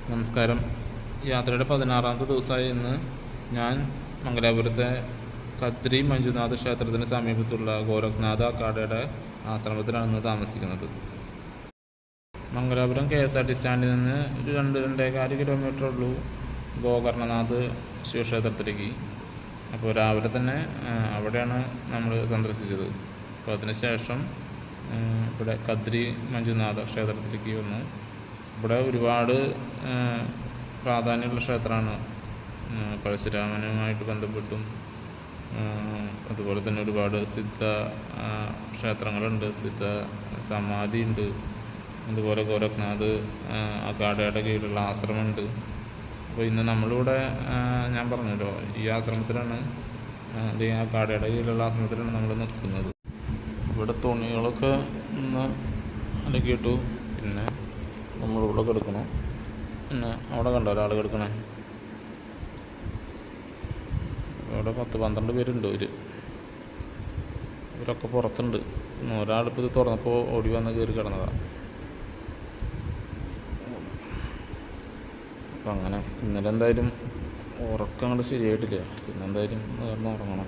നമസ്കാരം. യാത്രയുടെ 16ാമത്തെ ദിവസമായ ഇന്ന് ഞാൻ മംഗലാപുരത്തെ കദ്രി മഞ്ജുനാഥ ക്ഷേത്രത്തിന് സമീപത്തുള്ള ഗോരഖ്നാഥ അഖാഡയുടെ ആശ്രമത്തിലാണ് ഇന്ന് താമസിക്കുന്നത്. മംഗലാപുരം KSRTC സ്റ്റാൻഡിൽ നിന്ന് ഒരു 2-2.25 കിലോമീറ്റർ ഉള്ളൂ ഗോകർണനാഥ് ശിവക്ഷേത്രത്തിലേക്ക്. അപ്പോൾ രാവിലെ തന്നെ അവിടെയാണ് നമ്മൾ സന്ദർശിച്ചത്. അപ്പോൾ അതിനുശേഷം ഇവിടെ കദ്രി മഞ്ജുനാഥ ക്ഷേത്രത്തിലേക്ക് വന്നു. ഇവിടെ ഒരുപാട് പ്രാധാന്യമുള്ള ക്ഷേത്രമാണ്. പരശുരാമനുമായിട്ട് ബന്ധപ്പെട്ടും അതുപോലെ തന്നെ ഒരുപാട് സിദ്ധ ക്ഷേത്രങ്ങളുണ്ട്, സിദ്ധ സമാധി ഉണ്ട്. അതുപോലെ ഗോരഖ്നാഥ് അഖാഡയുടെ കീഴിലുള്ള ആശ്രമമുണ്ട്. അപ്പോൾ ഇന്ന് നമ്മളിവിടെ ഞാൻ പറഞ്ഞല്ലോ, ഈ ആശ്രമത്തിലാണ്, അല്ലെങ്കിൽ അഖാഡയുടെ കീഴിലുള്ള ആശ്രമത്തിലാണ് നമ്മൾ നിൽക്കുന്നത്. ഇവിടെ തുണികളൊക്കെ ഒന്ന് അലക്കിയിട്ടു. പിന്നെ നമ്മളിവിടെ കിടക്കണം. പിന്നെ അവിടെ കണ്ടോ ഒരാൾ കിടക്കണേ. ഇവിടെ 10-12 പേരുണ്ട്. ഇവരൊക്കെ പുറത്തുണ്ട്. ഒരാളിപ്പോൾ ഇത് തുറന്നപ്പോൾ ഓടി വന്ന് കയറി കിടന്നതാണ്. അപ്പം അങ്ങനെ ഇന്നലെ എന്തായാലും ഉറക്കം അങ്ങോട്ട് ശരിയായിട്ടില്ല. പിന്നെ എന്തായാലും ഉറങ്ങണം.